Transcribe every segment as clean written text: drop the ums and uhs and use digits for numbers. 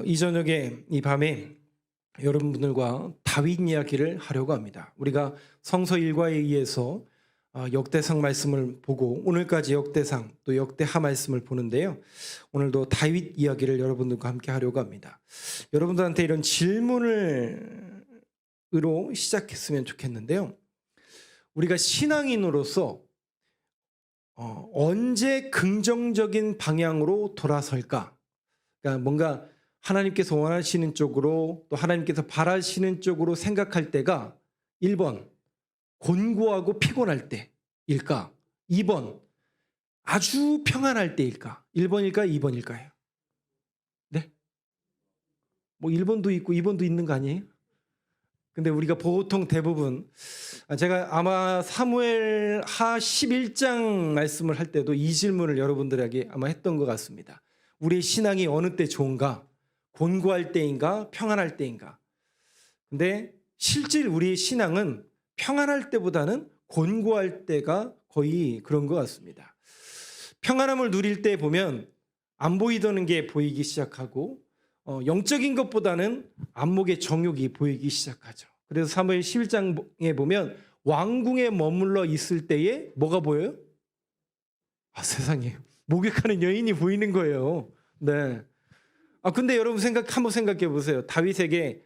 이 저녁에 이 밤에 여러분들과 다윗 이야기를 하려고 합니다. 우리가 성서 일과에 의해서 역대상 말씀을 보고 오늘까지 역대상 또 역대하 말씀을 보는데요. 오늘도 다윗 이야기를 여러분들과 함께 하려고 합니다. 여러분들한테 이런 질문으로 시작했으면 좋겠는데요. 우리가 신앙인으로서 언제 긍정적인 방향으로 돌아설까? 그러니까 뭔가 하나님께서 원하시는 쪽으로 또 하나님께서 바라시는 쪽으로 생각할 때가 1번 곤고하고 피곤할 때일까? 2번 아주 평안할 때일까? 1번일까? 2번일까요? 네? 뭐 1번도 있고 2번도 있는 거 아니에요? 근데 우리가 보통 대부분 제가 아마 사무엘 하 11장 말씀을 할 때도 이 질문을 여러분들에게 아마 했던 것 같습니다. 우리의 신앙이 어느 때 좋은가? 곤고할 때인가? 평안할 때인가? 근데 실제 우리의 신앙은 평안할 때보다는 곤고할 때가 거의 그런 것 같습니다. 평안함을 누릴 때 보면 안 보이던 게 보이기 시작하고 영적인 것보다는 안목의 정욕이 보이기 시작하죠. 그래서 사무엘 11장에 보면 왕궁에 머물러 있을 때에 뭐가 보여요? 세상에 목욕하는 여인이 보이는 거예요. 네. 근데 여러분 한번 생각해 보세요. 다윗에게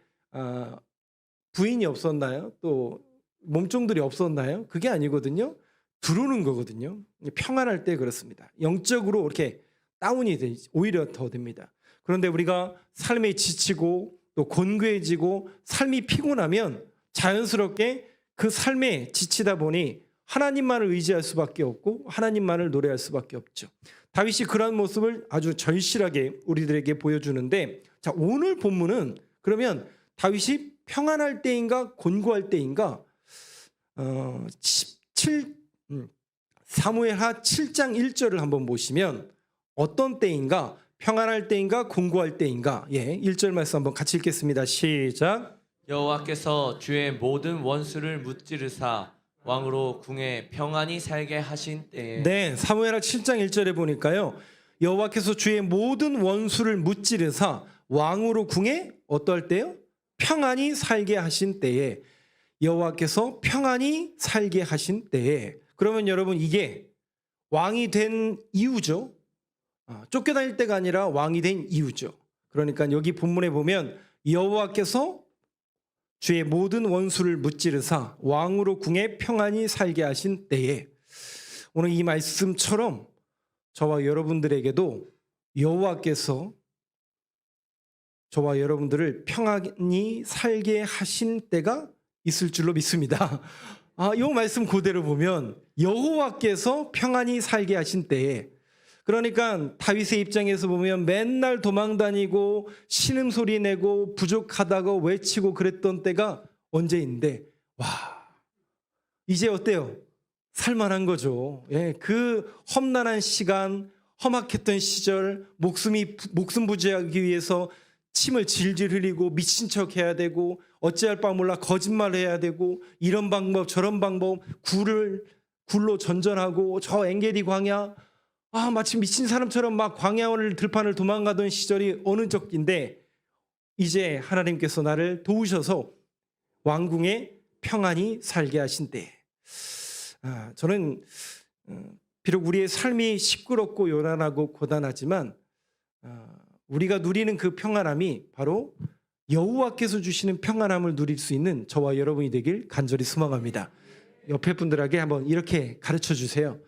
부인이 없었나요? 또 몸종들이 없었나요? 그게 아니거든요. 들어오는 거거든요. 평안할 때 그렇습니다. 영적으로 이렇게 다운이 오히려 더 됩니다. 그런데 우리가 삶에 지치고 또 곤고해지고 삶이 피곤하면 자연스럽게 그 삶에 지치다 보니 하나님만을 의지할 수밖에 없고 하나님만을 노래할 수밖에 없죠. 다윗이 그런 모습을 아주 절실하게 우리들에게 보여주는데, 자, 오늘 본문은 그러면 다윗이 평안할 때인가 곤고할 때인가? 사무엘하 7장 1절을 한번 보시면 어떤 때인가? 평안할 때인가 곤고할 때인가? 1절 말씀 한번 같이 읽겠습니다. 시작. 여호와께서 주의 모든 원수를 무찌르사 왕으로 궁에 평안히 살게 하신 때에. 네, 사무엘하 7장 1절에 보니까요. 여호와께서 주의 모든 원수를 무찌르사 왕으로 궁에 어떨 때요? 평안히 살게 하신 때에. 여호와께서 평안히 살게 하신 때에. 그러면 여러분 이게 왕이 된 이유죠. 쫓겨다닐 때가 아니라 왕이 된 이유죠. 그러니까 여기 본문에 보면 여호와께서 주의 모든 원수를 무찌르사 왕으로 궁에 평안히 살게 하신 때에. 오늘 이 말씀처럼 저와 여러분들에게도 여호와께서 저와 여러분들을 평안히 살게 하신 때가 있을 줄로 믿습니다. 이 말씀 그대로 보면 여호와께서 평안히 살게 하신 때에, 그러니까 다윗의 입장에서 보면 맨날 도망다니고 신음소리 내고 부족하다고 외치고 그랬던 때가 언제인데, 이제 어때요? 살만한 거죠. 그 험난한 시간, 험악했던 시절, 목숨 부지하기 위해서 침을 질질 흘리고 미친 척 해야 되고 어찌할 바 몰라 거짓말해야 되고 이런 방법 저런 방법, 굴로 전전하고 저 엔게디 광야, 마치 미친 사람처럼 막 광야원을 들판을 도망가던 시절이 어느 적인데, 이제 하나님께서 나를 도우셔서 왕궁에 평안히 살게 하신 때. 저는 비록 우리의 삶이 시끄럽고 요란하고 고단하지만 우리가 누리는 그 평안함이 바로 여호와께서 주시는 평안함을 누릴 수 있는 저와 여러분이 되길 간절히 소망합니다. 옆에 분들에게 한번 이렇게 가르쳐 주세요.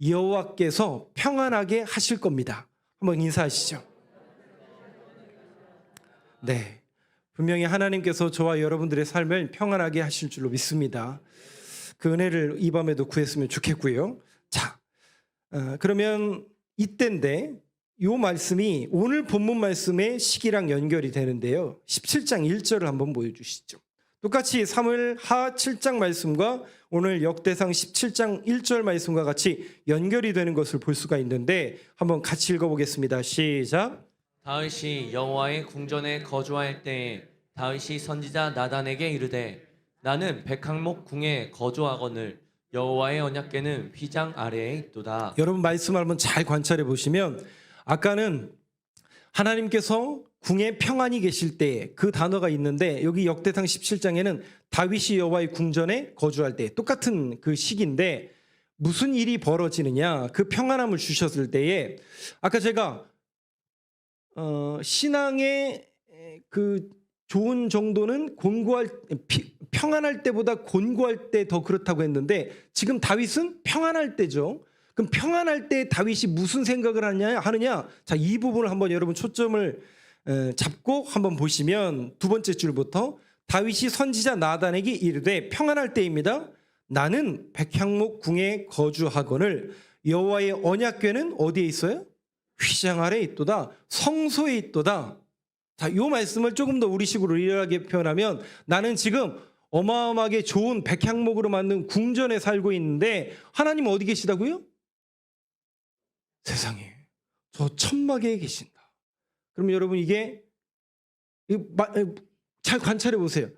여호와께서 평안하게 하실 겁니다. 한번 인사하시죠. 네, 분명히 하나님께서 저와 여러분들의 삶을 평안하게 하실 줄로 믿습니다. 그 은혜를 이 밤에도 구했으면 좋겠고요. 자, 그러면 이때인데 이 말씀이 오늘 본문 말씀의 시기랑 연결이 되는데요. 17장 1절을 한번 보여주시죠. 똑같이 사무엘 하 7장 말씀과 오늘 역대상 17장 1절 말씀과 같이 연결이 되는 것을 볼 수가 있는데 한번 같이 읽어보겠습니다. 시작. 다윗이 여호와의 궁전에 거주할 때에 다윗이 선지자 나단에게 이르되 나는 백항목 궁에 거주하거늘 여호와의 언약궤는 휘장 아래에 있도다. 여러분 말씀을 한번 잘 관찰해 보시면 아까는 하나님께서 궁에 평안히 계실 때 그 단어가 있는데 여기 역대상 17장에는 다윗이 여호와의 궁전에 거주할 때 똑같은 그 시기인데 무슨 일이 벌어지느냐 그 평안함을 주셨을 때에 아까 제가 신앙의 그 좋은 정도는 평안할 때보다 곤고할 때 더 그렇다고 했는데 지금 다윗은 평안할 때죠. 그럼 평안할 때 다윗이 무슨 생각을 하느냐? 자, 이 부분을 한번 여러분 초점을 잡고 한번 보시면 두 번째 줄부터 다윗이 선지자 나단에게 이르되 평안할 때입니다. 나는 백향목 궁에 거주하거늘 여호와의 언약궤는 어디에 있어요? 휘장 아래에 있도다. 성소에 있도다. 자, 이 말씀을 조금 더 우리식으로 리얼하게 표현하면 나는 지금 어마어마하게 좋은 백향목으로 만든 궁전에 살고 있는데 하나님 어디 계시다고요? 세상에 저 천막에 계신다. 그럼 여러분 이게 잘 관찰해 보세요.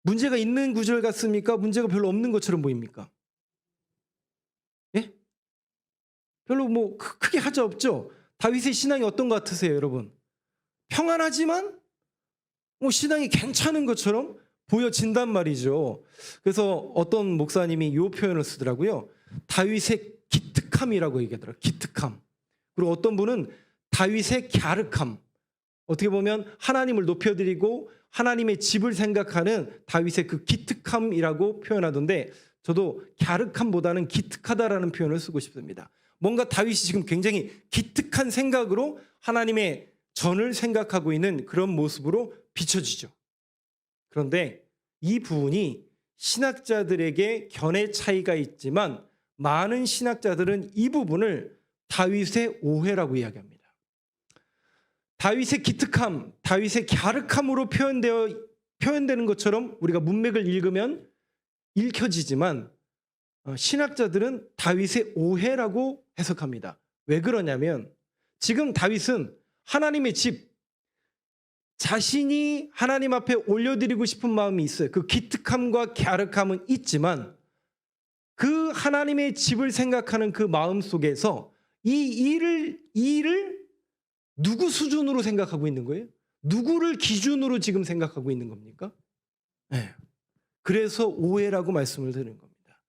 문제가 있는 구절 같습니까? 문제가 별로 없는 것처럼 보입니까? 예? 별로 뭐 크게 하자 없죠? 다윗의 신앙이 어떤 것 같으세요, 여러분? 평안하지만 신앙이 괜찮은 것처럼 보여진단 말이죠. 그래서 어떤 목사님이 이 표현을 쓰더라고요. 다윗의 기특함이라고 얘기하더라고요. 기특함. 그리고 어떤 분은 다윗의 갸륵함. 어떻게 보면 하나님을 높여드리고 하나님의 집을 생각하는 다윗의 그 기특함이라고 표현하던데 저도 갸륵함보다는 기특하다라는 표현을 쓰고 싶습니다. 뭔가 다윗이 지금 굉장히 기특한 생각으로 하나님의 전을 생각하고 있는 그런 모습으로 비춰지죠. 그런데 이 부분이 신학자들에게 견해 차이가 있지만 많은 신학자들은 이 부분을 다윗의 오해라고 이야기합니다. 다윗의 기특함, 다윗의 갸륵함으로 표현되는 것처럼 우리가 문맥을 읽으면 읽혀지지만 신학자들은 다윗의 오해라고 해석합니다. 왜 그러냐면 지금 다윗은 하나님의 집, 자신이 하나님 앞에 올려드리고 싶은 마음이 있어요. 그 기특함과 갸륵함은 있지만 그 하나님의 집을 생각하는 그 마음 속에서 이 일을 누구 수준으로 생각하고 있는 거예요? 누구를 기준으로 지금 생각하고 있는 겁니까? 네. 그래서 오해라고 말씀을 드리는 겁니다.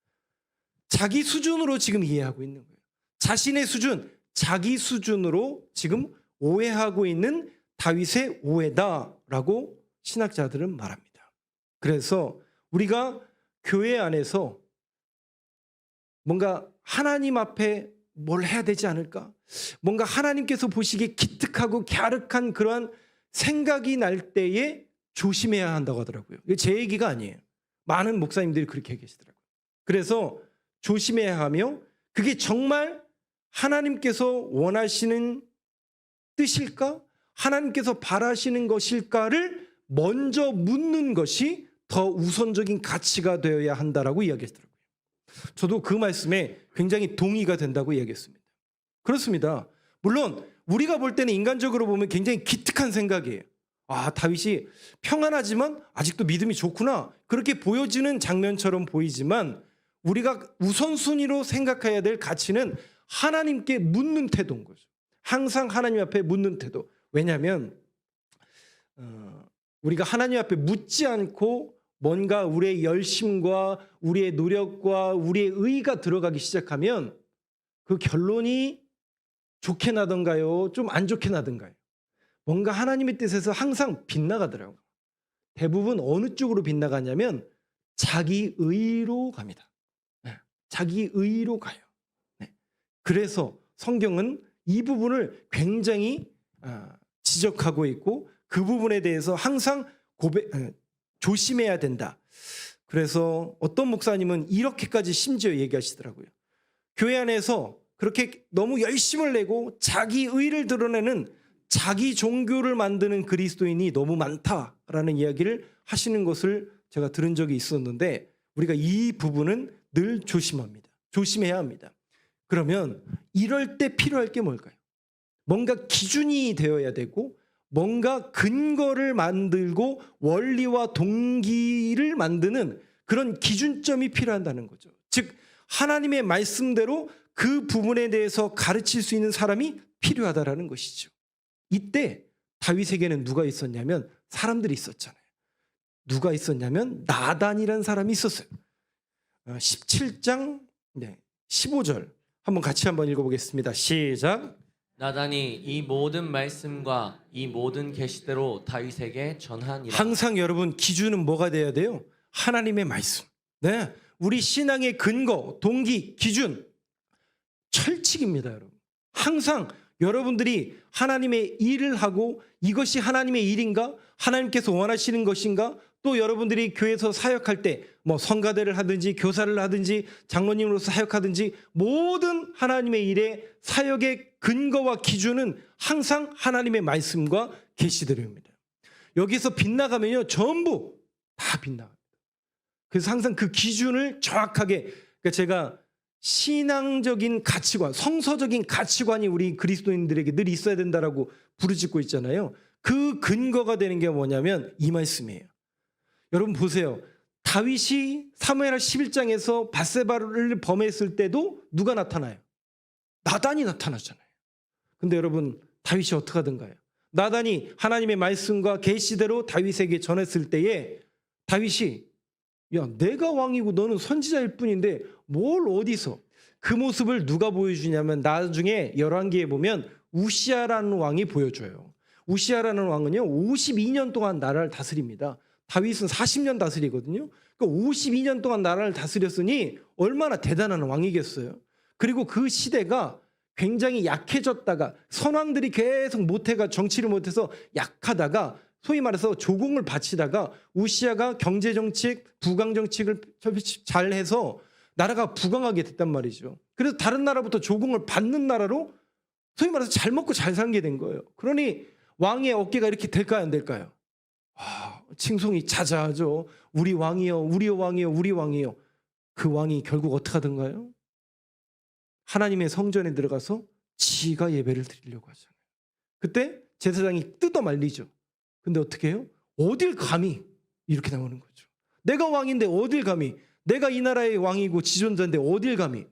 자기 수준으로 지금 이해하고 있는 거예요. 자신의 수준, 자기 수준으로 지금 오해하고 있는 다윗의 오해다라고 신학자들은 말합니다. 그래서 우리가 교회 안에서 뭔가 하나님 앞에 뭘 해야 되지 않을까? 뭔가 하나님께서 보시기에 기특하고 갸륵한 그러한 생각이 날 때에 조심해야 한다고 하더라고요. 이게 제 얘기가 아니에요. 많은 목사님들이 그렇게 계시더라고요. 그래서 조심해야 하며 그게 정말 하나님께서 원하시는 뜻일까? 하나님께서 바라시는 것일까를 먼저 묻는 것이 더 우선적인 가치가 되어야 한다라고 이야기했더라고요. 저도 그 말씀에 굉장히 동의가 된다고 이야기했습니다. 그렇습니다. 물론 우리가 볼 때는 인간적으로 보면 굉장히 기특한 생각이에요. 아, 다윗이 평안하지만 아직도 믿음이 좋구나. 그렇게 보여지는 장면처럼 보이지만 우리가 우선순위로 생각해야 될 가치는 하나님께 묻는 태도인 거죠. 항상 하나님 앞에 묻는 태도. 왜냐하면 우리가 하나님 앞에 묻지 않고 뭔가 우리의 열심과 우리의 노력과 우리의 의의가 들어가기 시작하면 그 결론이 좋게 나던가요? 좀 안 좋게 나던가요? 뭔가 하나님의 뜻에서 항상 빗나가더라고요. 대부분 어느 쪽으로 빗나가냐면 자기 의로 갑니다. 네. 자기 의로 가요. 네. 그래서 성경은 이 부분을 굉장히 지적하고 있고 그 부분에 대해서 항상 조심해야 된다. 그래서 어떤 목사님은 이렇게까지 심지어 얘기하시더라고요. 교회 안에서 그렇게 너무 열심을 내고 자기 의를 드러내는 자기 종교를 만드는 그리스도인이 너무 많다라는 이야기를 하시는 것을 제가 들은 적이 있었는데 우리가 이 부분은 늘 조심합니다. 조심해야 합니다. 그러면 이럴 때 필요할 게 뭘까요? 뭔가 기준이 되어야 되고 뭔가 근거를 만들고 원리와 동기를 만드는 그런 기준점이 필요하다는 거죠. 즉 하나님의 말씀대로 그 부분에 대해서 가르칠 수 있는 사람이 필요하다라는 것이죠. 이때 다윗에게는 누가 있었냐면 사람들이 있었잖아요. 누가 있었냐면 나단이라는 사람이 있었어요. 17장 15절 한번 같이 한번 읽어보겠습니다. 시작. 나단이 이 모든 말씀과 이 모든 계시대로 다윗에게 전하니라. 항상 여러분 기준은 뭐가 돼야 돼요? 하나님의 말씀. 네, 우리 신앙의 근거, 동기, 기준 철칙입니다, 여러분. 항상 여러분들이 하나님의 일을 하고 이것이 하나님의 일인가? 하나님께서 원하시는 것인가? 또 여러분들이 교회에서 사역할 때 뭐 성가대를 하든지 교사를 하든지 장로님으로서 사역하든지 모든 하나님의 일에 사역의 근거와 기준은 항상 하나님의 말씀과 계시대로입니다. 여기서 빗나가면요 전부 다 빗나갑니다. 그래서 항상 그 기준을 정확하게, 그러니까 제가 신앙적인 가치관, 성서적인 가치관이 우리 그리스도인들에게 늘 있어야 된다라고 부르짖고 있잖아요. 그 근거가 되는 게 뭐냐면 이 말씀이에요. 여러분 보세요. 다윗이 사무엘하 11장에서 밧세바를 범했을 때도 누가 나타나요? 나단이 나타나잖아요. 근데 여러분 다윗이 어떻게 하던가요? 나단이 하나님의 말씀과 계시대로 다윗에게 전했을 때에 다윗이 야, 내가 왕이고 너는 선지자일 뿐인데 뭘 어디서, 그 모습을 누가 보여주냐면 나중에 열왕기에 보면 우시아라는 왕이 보여줘요. 우시아라는 왕은요 52년 동안 나라를 다스립니다. 다윗은 40년 다스리거든요. 그러니까 52년 동안 나라를 다스렸으니 얼마나 대단한 왕이겠어요. 그리고 그 시대가 굉장히 약해졌다가 선왕들이 계속 못해가 정치를 못해서 약하다가 소위 말해서 조공을 바치다가 우시아가 경제정책, 부강정책을 잘해서 나라가 부강하게 됐단 말이죠. 그래서 다른 나라부터 조공을 받는 나라로 소위 말해서 잘 먹고 잘 살게 된 거예요. 그러니 왕의 어깨가 이렇게 될까요, 안 될까요? 칭송이 자자하죠. 우리 왕이요, 우리 왕이요, 우리 왕이요. 그 왕이 결국 어떻게 하던가요? 하나님의 성전에 들어가서 지가 예배를 드리려고 하잖아요. 그때 제사장이 뜯어 말리죠. 근데 어떻게 해요? 어딜 감히, 이렇게 나오는 거죠. 내가 왕인데 어딜 감히, 내가 이 나라의 왕이고 지존자인데 어딜 감히.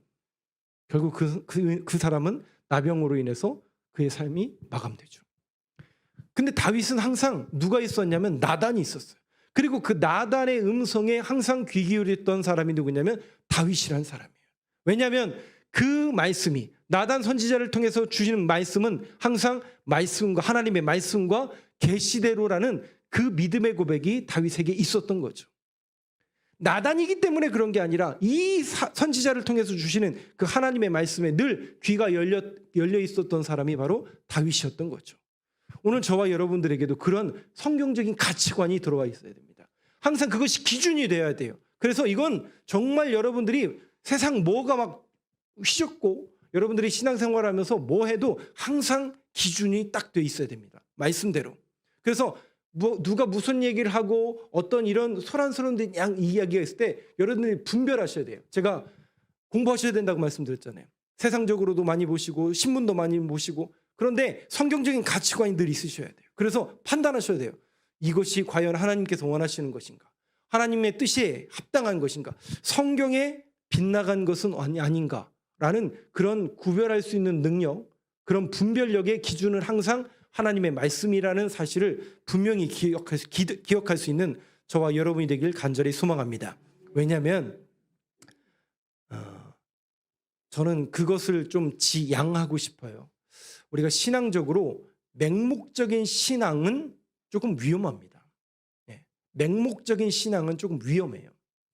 결국 그 사람은 나병으로 인해서 그의 삶이 마감되죠. 근데 다윗은 항상 누가 있었냐면 나단이 있었어요. 그리고 그 나단의 음성에 항상 귀 기울였던 사람이 누구냐면 다윗이라는 사람이에요. 왜냐하면 그 말씀이, 나단 선지자를 통해서 주시는 말씀은 항상 말씀과 하나님의 말씀과 계시대로라는 그 믿음의 고백이 다윗에게 있었던 거죠. 나단이기 때문에 그런 게 아니라 이 선지자를 통해서 주시는 그 하나님의 말씀에 늘 귀가 열려 있었던 사람이 바로 다윗이었던 거죠. 오늘 저와 여러분들에게도 그런 성경적인 가치관이 들어와 있어야 됩니다. 항상 그것이 기준이 돼야 돼요. 그래서 이건 정말 여러분들이 세상 뭐가 막 휘젓고 여러분들이 신앙생활하면서 뭐 해도 항상 기준이 딱 돼 있어야 됩니다. 말씀대로. 그래서 누가 무슨 얘기를 하고 어떤 이런 소란스러운 이야기가 있을 때 여러분들이 분별하셔야 돼요. 제가 공부하셔야 된다고 말씀드렸잖아요. 세상적으로도 많이 보시고 신문도 많이 보시고, 그런데 성경적인 가치관이 늘 있으셔야 돼요. 그래서 판단하셔야 돼요. 이것이 과연 하나님께서 원하시는 것인가? 하나님의 뜻에 합당한 것인가? 성경에 빗나간 것은 아닌가? 라는 그런 구별할 수 있는 능력, 그런 분별력의 기준을 항상 하나님의 말씀이라는 사실을 분명히 기억할 수 있는 저와 여러분이 되길 간절히 소망합니다. 왜냐하면 저는 그것을 좀 지양하고 싶어요. 우리가 신앙적으로 맹목적인 신앙은 조금 위험합니다. 맹목적인 신앙은 조금 위험해요.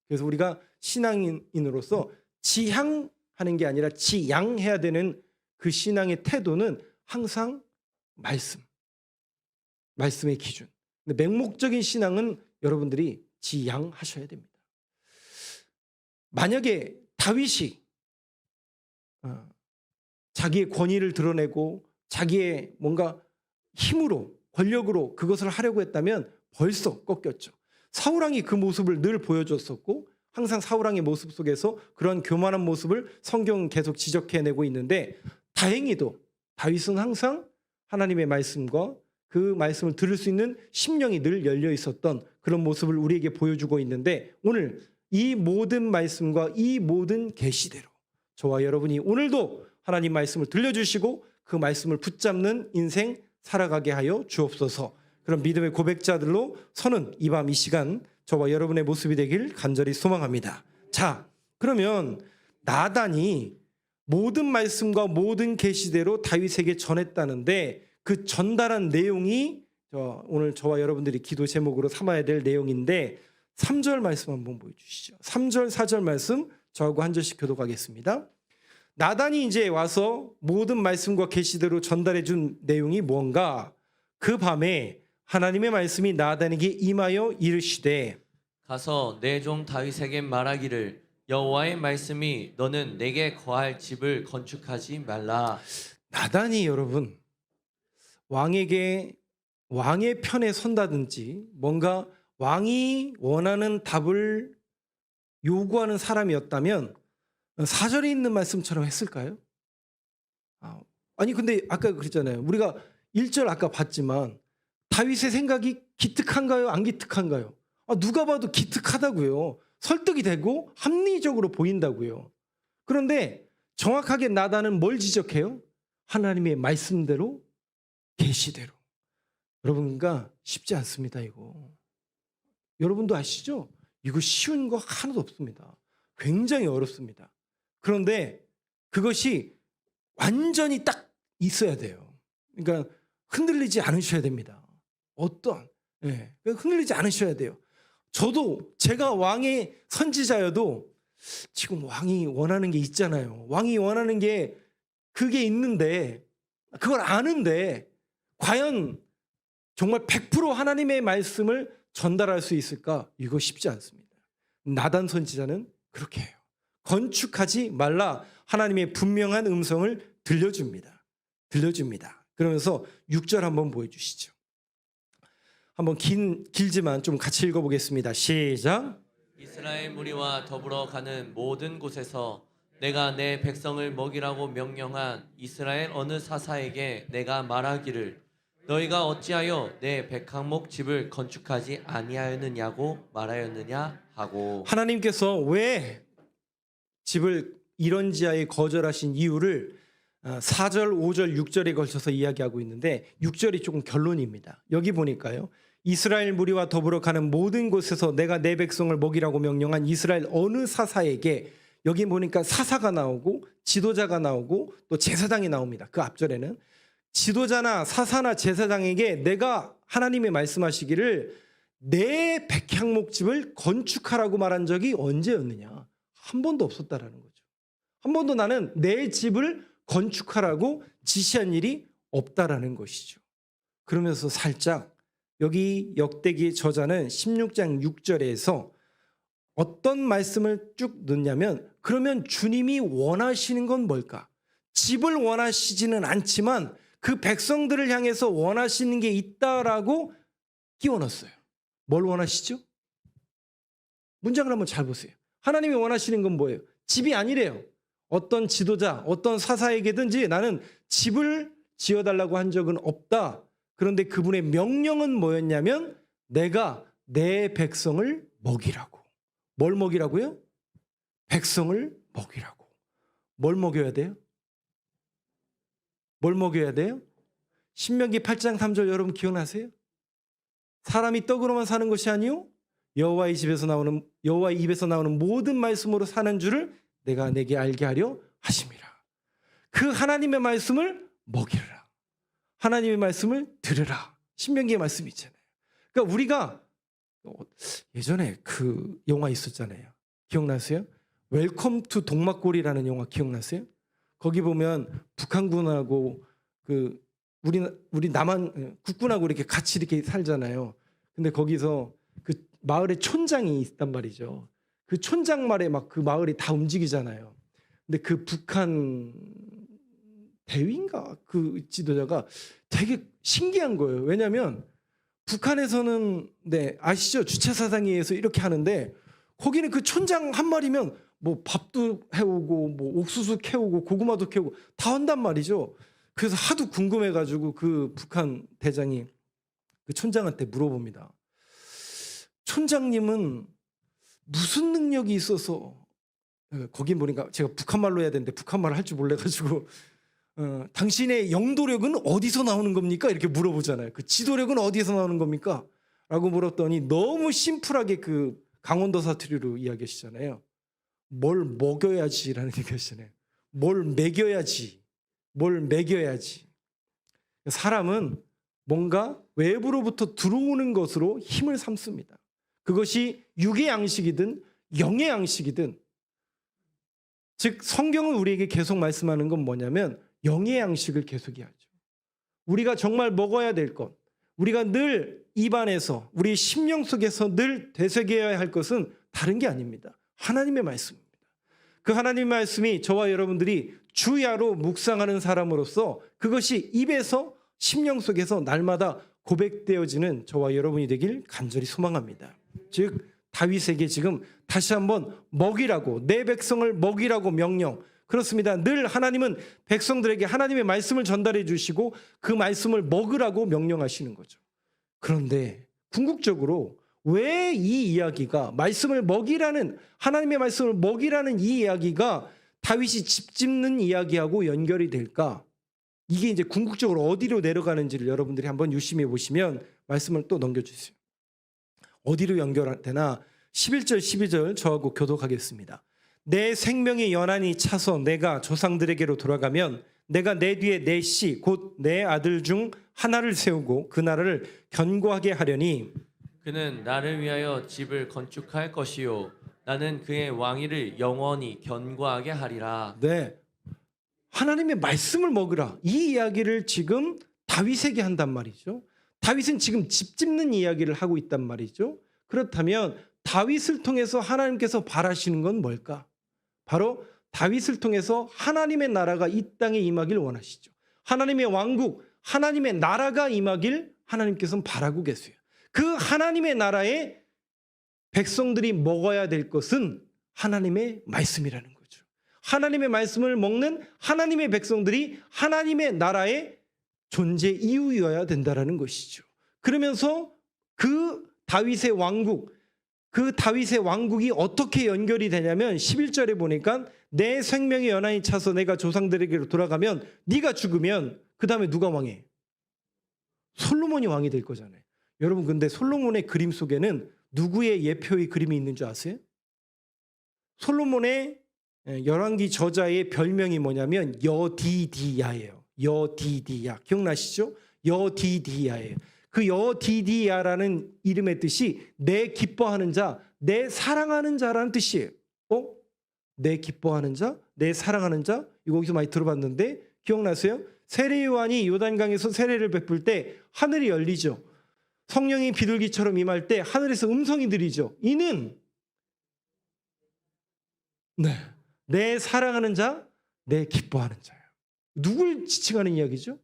그래서 우리가 신앙인으로서 지향하는 게 아니라 지양해야 되는 그 신앙의 태도는 항상 말씀의 기준. 근데 맹목적인 신앙은 여러분들이 지양하셔야 됩니다. 만약에 다윗이 자기의 권위를 드러내고 자기의 뭔가 힘으로, 권력으로 그것을 하려고 했다면 벌써 꺾였죠. 사울왕이 그 모습을 늘 보여줬었고 항상 사울왕의 모습 속에서 그런 교만한 모습을 성경은 계속 지적해내고 있는데, 다행히도 다윗은 항상 하나님의 말씀과 그 말씀을 들을 수 있는 심령이 늘 열려 있었던 그런 모습을 우리에게 보여주고 있는데, 오늘 이 모든 말씀과 이 모든 계시대로 저와 여러분이 오늘도 하나님 말씀을 들려주시고 그 말씀을 붙잡는 인생 살아가게 하여 주옵소서. 그런 믿음의 고백자들로 서는 이 밤 이 시간 저와 여러분의 모습이 되길 간절히 소망합니다. 자, 그러면 나단이 모든 말씀과 모든 계시대로 다윗에게 전했다는데 그 전달한 내용이 오늘 저와 여러분들이 기도 제목으로 삼아야 될 내용인데 3절 말씀 한번 보여주시죠. 3절 4절 말씀 저하고 한 절씩 교독하겠습니다. 나단이 이제 와서 모든 말씀과 계시대로 전달해 준 내용이 뭔가? 그 밤에 하나님의 말씀이 나단에게 임하여 이르시되 가서 내 종 다윗에게 말하기를 여호와의 말씀이 너는 내게 거할 집을 건축하지 말라. 나단이 여러분 왕의 편에 선다든지 뭔가 왕이 원하는 답을 요구하는 사람이었다면 4절에 있는 말씀처럼 했을까요? 아니 근데 아까 그랬잖아요. 우리가 1절 아까 봤지만 다윗의 생각이 기특한가요? 안 기특한가요? 누가 봐도 기특하다고요. 설득이 되고 합리적으로 보인다고요. 그런데 정확하게 나단은 뭘 지적해요? 하나님의 말씀대로 계시대로. 여러분과 쉽지 않습니다. 이거 여러분도 아시죠? 이거 쉬운 거 하나도 없습니다. 굉장히 어렵습니다. 그런데 그것이 완전히 딱 있어야 돼요. 그러니까 흔들리지 않으셔야 됩니다. 흔들리지 않으셔야 돼요. 저도 제가 왕의 선지자여도 지금 왕이 원하는 게 있잖아요. 왕이 원하는 게 그게 있는데 그걸 아는데 과연 정말 100% 하나님의 말씀을 전달할 수 있을까? 이거 쉽지 않습니다. 나단 선지자는 그렇게 해요. 건축하지 말라. 하나님의 분명한 음성을 들려줍니다. 그러면서 6절 한번 보여주시죠. 한번 길지만 좀 같이 읽어보겠습니다. 시작. 이스라엘 무리와 더불어 가는 모든 곳에서 내가 내 백성을 먹이라고 명령한 이스라엘 어느 사사에게 내가 말하기를 너희가 어찌하여 내 백항목 집을 건축하지 아니하였느냐고 말하였느냐 하고. 하나님께서 왜 집을 이런 지하에 거절하신 이유를 4절, 5절, 6절에 걸쳐서 이야기하고 있는데 6절이 조금 결론입니다. 여기 보니까요. 이스라엘 무리와 더불어 가는 모든 곳에서 내가 내 백성을 먹이라고 명령한 이스라엘 어느 사사에게, 여기 보니까 사사가 나오고 지도자가 나오고 또 제사장이 나옵니다. 그 앞절에는 지도자나 사사나 제사장에게 내가 하나님이 말씀하시기를 내 백향목집을 건축하라고 말한 적이 언제였느냐? 한 번도 없었다라는 거죠. 한 번도 나는 내 집을 건축하라고 지시한 일이 없다라는 것이죠. 그러면서 살짝 여기 역대기 저자는 16장 6절에서 어떤 말씀을 쭉 넣냐면 그러면 주님이 원하시는 건 뭘까? 집을 원하시지는 않지만 그 백성들을 향해서 원하시는 게 있다라고 끼워 넣었어요. 뭘 원하시죠? 문장을 한번 잘 보세요. 하나님이 원하시는 건 뭐예요? 집이 아니래요. 어떤 지도자, 어떤 사사에게든지 나는 집을 지어달라고 한 적은 없다. 그런데 그분의 명령은 뭐였냐면 내가 내 백성을 먹이라고. 뭘 먹이라고요? 백성을 먹이라고. 뭘 먹여야 돼요? 뭘 먹여야 돼요? 신명기 8장 3절 여러분 기억나세요? 사람이 떡으로만 사는 것이 아니요 여호와의 입에서 나오는 모든 말씀으로 사는 줄을 내가 내게 알게 하려 하심이라. 그 하나님의 말씀을 먹이라. 하나님의 말씀을 들으라. 신명기의 말씀이 있잖아요. 그러니까 우리가 예전에 그 영화 있었잖아요. 기억나세요? 웰컴 투 동막골이라는 영화 기억나세요? 거기 보면 북한군하고 그 우리 남한 국군하고 이렇게 같이 이렇게 살잖아요. 근데 거기서 그 마을에 촌장이 있단 말이죠. 그 촌장 말에 막 그 마을이 다 움직이잖아요. 근데 그 북한 대위인가 그 지도자가 되게 신기한 거예요. 왜냐하면 북한에서는 아시죠? 주체사상회에서 이렇게 하는데 거기는 그 촌장 한 말이면 뭐 밥도 해오고 뭐 옥수수 캐오고 고구마도 캐오고 다 한단 말이죠. 그래서 하도 궁금해가지고 그 북한 대장이 그 촌장한테 물어봅니다. 촌장님은 무슨 능력이 있어서 거기 보니까 제가 북한말로 해야 되는데 북한말을 할 줄 몰라가지고 당신의 영도력은 어디서 나오는 겁니까? 이렇게 물어보잖아요. 그 지도력은 어디서 나오는 겁니까? 라고 물었더니 너무 심플하게 그 강원도 사투리로 이야기하시잖아요. 뭘 먹여야지라는 얘기하시잖아요. 뭘 먹여야지. 뭘 먹여야지. 사람은 뭔가 외부로부터 들어오는 것으로 힘을 삼습니다. 그것이 육의 양식이든 영의 양식이든, 즉 성경은 우리에게 계속 말씀하는 건 뭐냐면 영의 양식을 계속 이야기하죠. 우리가 정말 먹어야 될 것, 우리가 늘 입안에서 우리 심령 속에서 늘 되새겨야 할 것은 다른 게 아닙니다. 하나님의 말씀입니다. 그 하나님의 말씀이 저와 여러분들이 주야로 묵상하는 사람으로서 그것이 입에서 심령 속에서 날마다 고백되어지는 저와 여러분이 되길 간절히 소망합니다. 즉 다윗에게 지금 다시 한번 먹이라고, 내 백성을 먹이라고 명령. 그렇습니다. 늘 하나님은 백성들에게 하나님의 말씀을 전달해 주시고 그 말씀을 먹으라고 명령하시는 거죠. 그런데 궁극적으로 왜 이 이야기가 말씀을 먹이라는, 하나님의 말씀을 먹이라는 이 이야기가 다윗이 집 짓는 이야기하고 연결이 될까? 이게 이제 궁극적으로 어디로 내려가는지를 여러분들이 한번 유심히 보시면 말씀을 또 넘겨주세요. 어디로 연결되나? 11절 12절 저하고 교독하겠습니다. 내 생명의 연한이 차서 내가 조상들에게로 돌아가면 내가 내 뒤에 내 씨 곧 내 아들 중 하나를 세우고 그 나라를 견고하게 하려니 그는 나를 위하여 집을 건축할 것이요 나는 그의 왕위를 영원히 견고하게 하리라. 네, 하나님의 말씀을 먹으라. 이 이야기를 지금 다윗에게 한단 말이죠. 다윗은 지금 집 짓는 이야기를 하고 있단 말이죠. 그렇다면 다윗을 통해서 하나님께서 바라시는 건 뭘까? 바로 다윗을 통해서 하나님의 나라가 이 땅에 임하길 원하시죠. 하나님의 왕국, 하나님의 나라가 임하길 하나님께서는 바라고 계세요. 그 하나님의 나라에 백성들이 먹어야 될 것은 하나님의 말씀이라는 거죠. 하나님의 말씀을 먹는 하나님의 백성들이 하나님의 나라의 존재 이유여야 된다는 것이죠. 그러면서 그 다윗의 왕국, 그 다윗의 왕국이 어떻게 연결이 되냐면 11절에 보니까 내 생명의 연한이 차서 내가 조상들에게로 돌아가면 네가 죽으면 그 다음에 누가 왕해? 솔로몬이 왕이 될 거잖아요. 여러분 근데 솔로몬의 그림 속에는 누구의 예표의 그림이 있는 줄 아세요? 솔로몬의 열왕기 저자의 별명이 뭐냐면 여디디야예요. 여디디야. 기억나시죠? 여디디야예요. 그 여디디야라는 이름의 뜻이 내 기뻐하는 자, 내 사랑하는 자라는 뜻이에요. 내 기뻐하는 자, 내 사랑하는 자. 이거 어디서 많이 들어봤는데 기억나세요? 세례 요한이 요단강에서 세례를 베풀 때 하늘이 열리죠. 성령이 비둘기처럼 임할 때 하늘에서 음성이 들리죠. 이는 내 사랑하는 자, 내 기뻐하는 자예요. 누굴 지칭하는 이야기죠?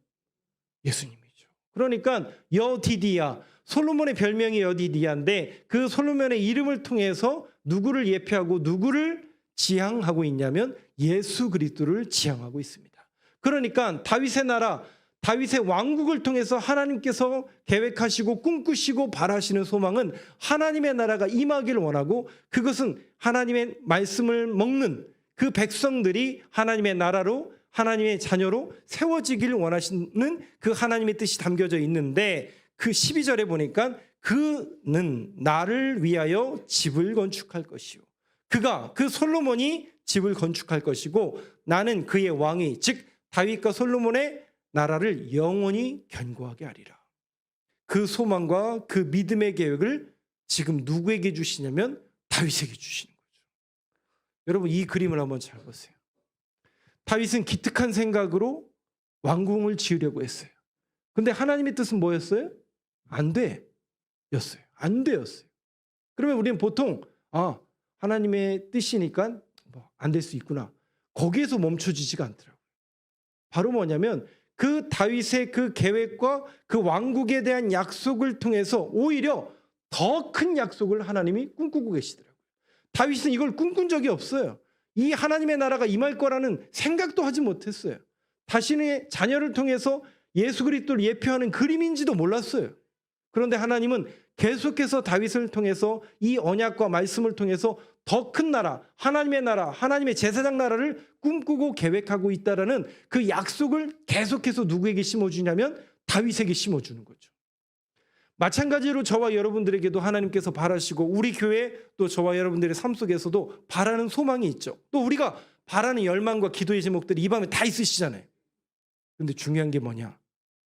예수님이죠. 그러니까 여디디야, 솔로몬의 별명이 여디디야인데 그 솔로몬의 이름을 통해서 누구를 예표하고 누구를 지향하고 있냐면 예수 그리스도를 지향하고 있습니다. 그러니까 다윗의 나라, 다윗의 왕국을 통해서 하나님께서 계획하시고 꿈꾸시고 바라시는 소망은 하나님의 나라가 임하기를 원하고 그것은 하나님의 말씀을 먹는 그 백성들이 하나님의 나라로 하나님의 자녀로 세워지기를 원하시는 그 하나님의 뜻이 담겨져 있는데 그 12절에 보니까 그는 나를 위하여 집을 건축할 것이요. 그 솔로몬이 집을 건축할 것이고 나는 그의 왕이 즉 다윗과 솔로몬의 나라를 영원히 견고하게 하리라. 그 소망과 그 믿음의 계획을 지금 누구에게 주시냐면 다윗에게 주시는 거죠. 여러분 이 그림을 한번 잘 보세요. 다윗은 기특한 생각으로 왕궁을 지으려고 했어요. 근데 하나님의 뜻은 뭐였어요? 안 돼 였어요. 안 되었어요. 그러면 우리는 보통 하나님의 뜻이니까 안 될 수 있구나. 거기에서 멈춰지지가 않더라고요. 바로 뭐냐면 그 다윗의 그 계획과 그 왕국에 대한 약속을 통해서 오히려 더 큰 약속을 하나님이 꿈꾸고 계시더라고요. 다윗은 이걸 꿈꾼 적이 없어요. 이 하나님의 나라가 임할 거라는 생각도 하지 못했어요. 자신의 자녀를 통해서 예수 그리스도를 예표하는 그림인지도 몰랐어요. 그런데 하나님은 계속해서 다윗을 통해서 이 언약과 말씀을 통해서 더 큰 나라, 하나님의 제사장 나라를 꿈꾸고 계획하고 있다라는 그 약속을 계속해서 누구에게 심어주냐면 다윗에게 심어주는 거죠. 마찬가지로 저와 여러분들에게도 하나님께서 바라시고 우리 교회 또 저와 여러분들의 삶 속에서도 바라는 소망이 있죠. 또 우리가 바라는 열망과 기도의 제목들이 이 밤에 다 있으시잖아요. 그런데 중요한 게 뭐냐?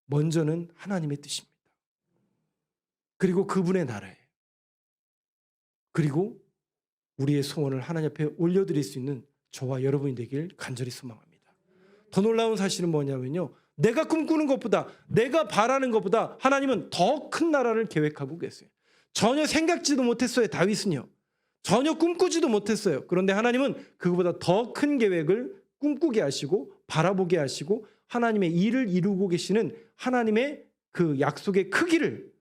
먼저는 하나님의 뜻입니다. 그리고 그분의 나라예요. 그리고 우리의 소원을 하나님 앞에 올려드릴 수 있는 저와 여러분이 되길 간절히 소망합니다. 더 놀라운 사실은 뭐냐면요. 내가 꿈꾸는 것보다 내가 바라는 것보다 하나님은 더 큰 나라를 계획하고 계세요. 전혀 생각지도 못했어요. 다윗은요. 전혀 꿈꾸지도 못했어요. 그런데 하나님은 그거보다 더 큰 계획을 꿈꾸게 하시고 바라보게 하시고 하나님의 일을 이루고 계시는 하나님의 그 약속의 크기를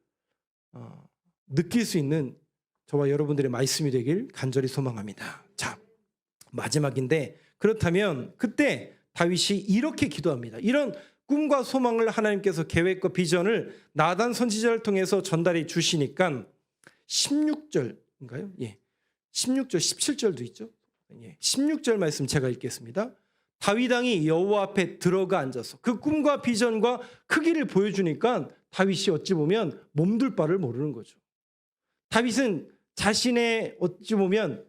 느낄 수 있는 저와 여러분들의 말씀이 되길 간절히 소망합니다. 자, 마지막인데 그렇다면 그때 다윗이 이렇게 기도합니다. 이런 꿈과 소망을 하나님께서 계획과 비전을 나단 선지자를 통해서 전달해 주시니까 16절인가요? 예. 16절, 17절도 있죠. 예. 16절 말씀 제가 읽겠습니다. 다윗 왕이 여호와 앞에 들어가 앉아서 그 꿈과 비전과 크기를 보여주니까 다윗이 어찌 보면 몸둘 바를 모르는 거죠. 다윗은 자신의 어찌 보면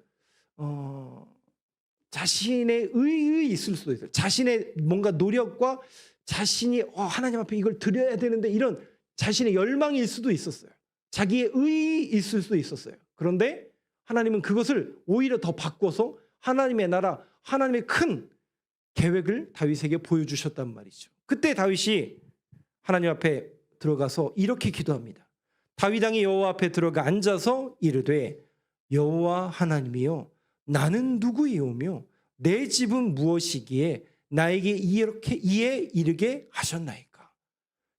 자신의 의의 있을 수도 있어요. 자신의 뭔가 노력과 자신이 하나님 앞에 이걸 드려야 되는데 이런 자신의 열망일 수도 있었어요. 자기의 의의일 수도 있었어요. 그런데 하나님은 그것을 오히려 더 바꿔서 하나님의 나라, 하나님의 큰 계획을 다윗에게 보여주셨단 말이죠. 그때 다윗이 하나님 앞에 들어가서 이렇게 기도합니다. 다윗 왕이 여호와 앞에 들어가 앉아서 이르되 여호와 하나님이여 나는 누구이오며 내 집은 무엇이기에 나에게 이렇게 이에 이르게 하셨나이까.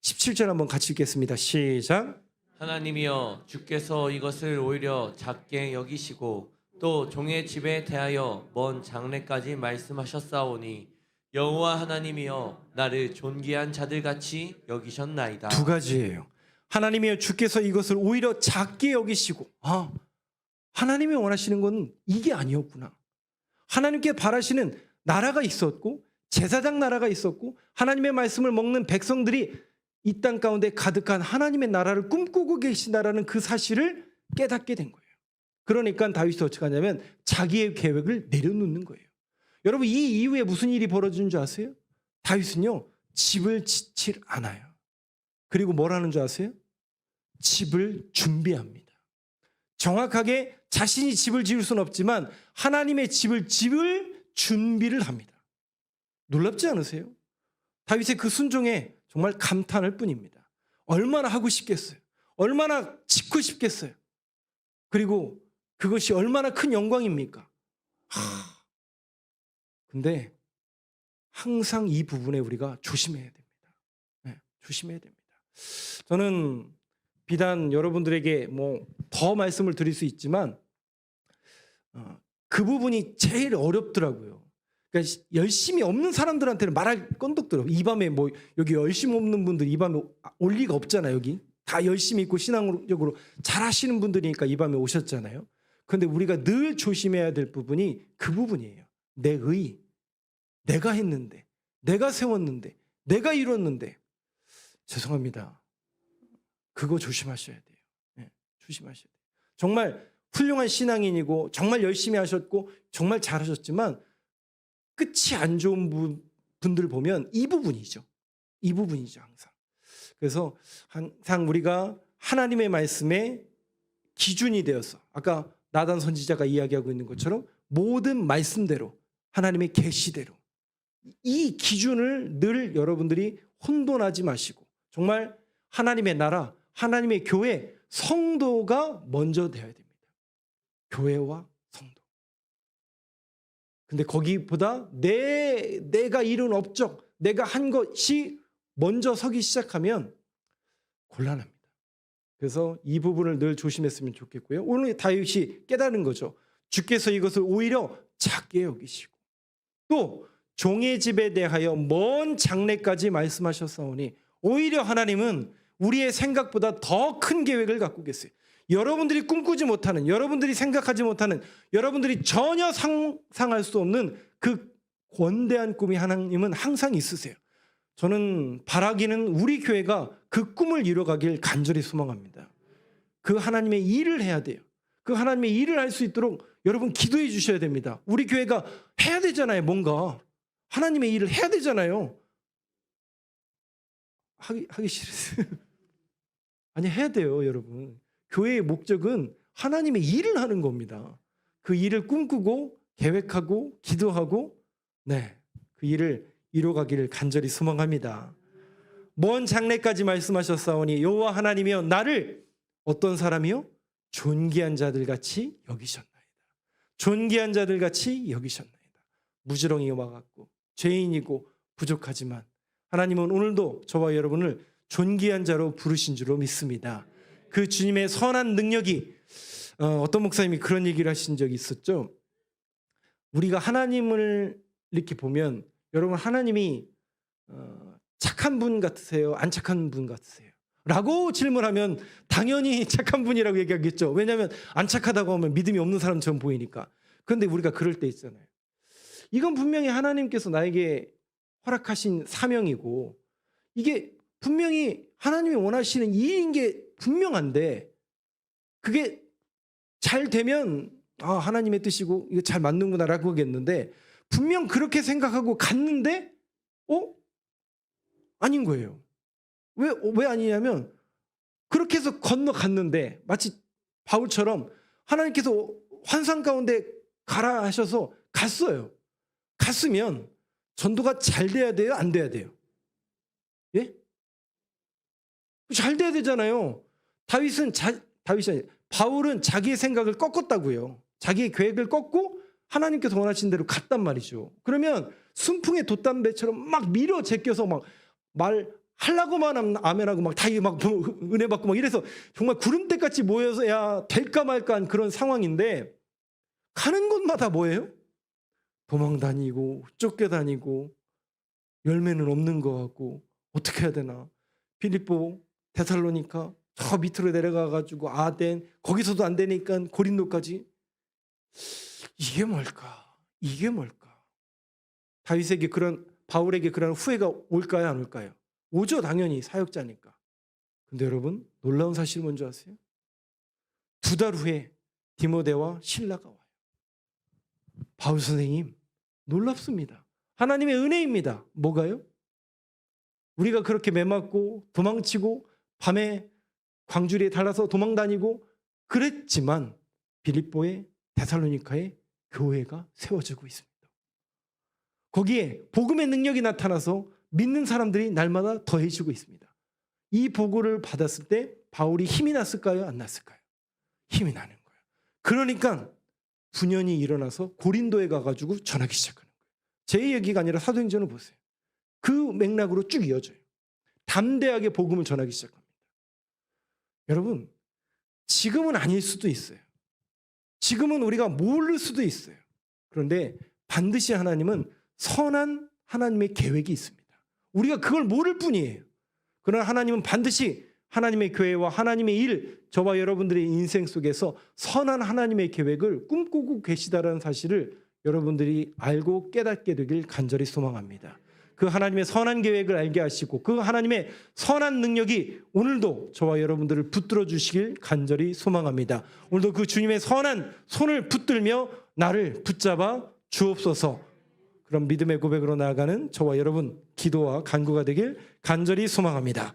17절 한번 같이 읽겠습니다. 시작. 하나님이여 주께서 이것을 오히려 작게 여기시고 또 종의 집에 대하여 먼 장래까지 말씀하셨사오니 여호와 하나님이여 나를 존귀한 자들같이 여기셨나이다. 두 가지예요. 하나님이여 주께서 이것을 오히려 작게 여기시고 하나님이 원하시는 건 이게 아니었구나. 하나님께 바라시는 나라가 있었고 제사장 나라가 있었고 하나님의 말씀을 먹는 백성들이 이 땅 가운데 가득한 하나님의 나라를 꿈꾸고 계신다라는 그 사실을 깨닫게 된 거예요. 그러니까 다윗이 어떻게 하냐면 자기의 계획을 내려놓는 거예요. 여러분 이 이후에 무슨 일이 벌어지는 줄 아세요? 다윗은요 집을 짓질 않아요. 그리고 뭘 하는 줄 아세요? 집을 준비합니다. 정확하게 자신이 집을 지을 수는 없지만 하나님의 집을 준비를 합니다. 놀랍지 않으세요? 다윗의 그 순종에 정말 감탄할 뿐입니다. 얼마나 하고 싶겠어요? 얼마나 짓고 싶겠어요? 그리고 그것이 얼마나 큰 영광입니까? 근데 항상 이 부분에 우리가 조심해야 됩니다. 네, 조심해야 됩니다. 저는 비단 여러분들에게 더 말씀을 드릴 수 있지만 그 부분이 제일 어렵더라고요. 그러니까 열심히 없는 사람들한테는 말할 건덕더라고요. 이 밤에 여기 열심히 없는 분들 이 밤에 올 리가 없잖아요. 여기 다 열심히 있고 신앙적으로 잘하시는 분들이니까 이 밤에 오셨잖아요. 그런데 우리가 늘 조심해야 될 부분이 그 부분이에요. 내 의, 내가 했는데, 내가 세웠는데, 내가 이뤘는데 죄송합니다. 그거 조심하셔야 돼요. 네, 조심하셔야 돼요. 정말 훌륭한 신앙인이고 정말 열심히 하셨고 정말 잘하셨지만 끝이 안 좋은 분들 보면 이 부분이죠. 이 부분이죠 항상. 그래서 항상 우리가 하나님의 말씀에 기준이 되어서 아까 나단 선지자가 이야기하고 있는 것처럼 모든 말씀대로 하나님의 계시대로 이 기준을 늘 여러분들이 혼돈하지 마시고 정말 하나님의 나라, 하나님의 교회, 성도가 먼저 되어야 됩니다. 교회와 성도. 근데 거기보다 내가 이룬 업적, 내가 한 것이 먼저 서기 시작하면 곤란합니다. 그래서 이 부분을 늘 조심했으면 좋겠고요. 오늘 다윗이 깨달은 거죠. 주께서 이것을 오히려 작게 여기시고 또 종의 집에 대하여 먼 장래까지 말씀하셨사오니 오히려 하나님은 우리의 생각보다 더 큰 계획을 갖고 계세요. 여러분들이 꿈꾸지 못하는, 여러분들이 생각하지 못하는, 여러분들이 전혀 상상할 수 없는 그 권대한 꿈이 하나님은 항상 있으세요. 저는 바라기는 우리 교회가 그 꿈을 이뤄가길 간절히 소망합니다. 그 하나님의 일을 해야 돼요. 그 하나님의 일을 할 수 있도록 여러분 기도해 주셔야 됩니다. 우리 교회가 해야 되잖아요. 뭔가 하나님의 일을 해야 되잖아요. 하기 싫으세요? 아니, 해야 돼요, 여러분. 교회의 목적은 하나님의 일을 하는 겁니다. 그 일을 꿈꾸고 계획하고 기도하고 그 일을 이뤄가기를 간절히 소망합니다. 먼 장래까지 말씀하셨사오니 여호와 하나님이여 나를 어떤 사람이요? 존귀한 자들 같이 여기셨나이다. 존귀한 자들 같이 여기셨나이다. 무지렁이와 같고 죄인이고 부족하지만 하나님은 오늘도 저와 여러분을 존귀한 자로 부르신 줄로 믿습니다. 그 주님의 선한 능력이 어떤 목사님이 그런 얘기를 하신 적이 있었죠. 우리가 하나님을 이렇게 보면 여러분 하나님이 착한 분 같으세요? 안 착한 분 같으세요? 라고 질문하면 당연히 착한 분이라고 얘기하겠죠. 왜냐하면 안 착하다고 하면 믿음이 없는 사람처럼 보이니까. 그런데 우리가 그럴 때 있잖아요. 이건 분명히 하나님께서 나에게 허락하신 사명이고 이게 분명히 하나님이 원하시는 일인 게 분명한데 그게 잘 되면 하나님의 뜻이고 이거 잘 맞는구나라고 하겠는데 분명 그렇게 생각하고 갔는데 아닌 거예요. 왜 아니냐면 그렇게 해서 건너갔는데 마치 바울처럼 하나님께서 환상 가운데 가라 하셔서 갔어요. 갔으면 전도가 잘 돼야 돼요? 안 돼야 돼요? 예? 잘 돼야 되잖아요. 바울은 자기의 생각을 꺾었다고요. 자기의 계획을 꺾고 하나님께서 원하신 대로 갔단 말이죠. 그러면 순풍의 돛담배처럼 막 밀어 제껴서 막 말하려고만 하면 아멘하고 막 다 막 은혜 받고 막 이래서 정말 구름대같이 모여서야 될까 말까 한 그런 상황인데 가는 곳마다 뭐예요? 도망 다니고 쫓겨다니고 열매는 없는 것 같고 어떻게 해야 되나? 빌립보, 데살로니가 저 밑으로 내려가가지고 아덴 거기서도 안 되니까 고린도까지 이게 뭘까? 이게 뭘까? 다윗에게 바울에게 그런 후회가 올까요? 안 올까요? 오죠, 당연히 사역자니까. 근데 여러분 놀라운 사실이 뭔지 아세요? 2달 후에 디모데와 실라가 와요. 바울 선생님 놀랍습니다. 하나님의 은혜입니다. 뭐가요? 우리가 그렇게 매맞고 도망치고 밤에 광주리에 달라서 도망다니고 그랬지만 빌립보의 데살로니카의 교회가 세워지고 있습니다. 거기에 복음의 능력이 나타나서 믿는 사람들이 날마다 더해지고 있습니다. 이 보고를 받았을 때 바울이 힘이 났을까요? 안 났을까요? 힘이 나는 거예요. 그러니까 분연이 일어나서 고린도에 가가지고 전하기 시작하는 거예요. 제 얘기가 아니라 사도행전을 보세요. 그 맥락으로 쭉 이어져요. 담대하게 복음을 전하기 시작합니다. 여러분 지금은 아닐 수도 있어요. 지금은 우리가 모를 수도 있어요. 그런데 반드시 하나님은 선한 하나님의 계획이 있습니다. 우리가 그걸 모를 뿐이에요. 그러나 하나님은 반드시 하나님의 교회와 하나님의 일, 저와 여러분들의 인생 속에서 선한 하나님의 계획을 꿈꾸고 계시다라는 사실을 여러분들이 알고 깨닫게 되길 간절히 소망합니다. 그 하나님의 선한 계획을 알게 하시고 그 하나님의 선한 능력이 오늘도 저와 여러분들을 붙들어 주시길 간절히 소망합니다. 오늘도 그 주님의 선한 손을 붙들며 나를 붙잡아 주옵소서. 그런 믿음의 고백으로 나아가는 저와 여러분 기도와 간구가 되길 간절히 소망합니다.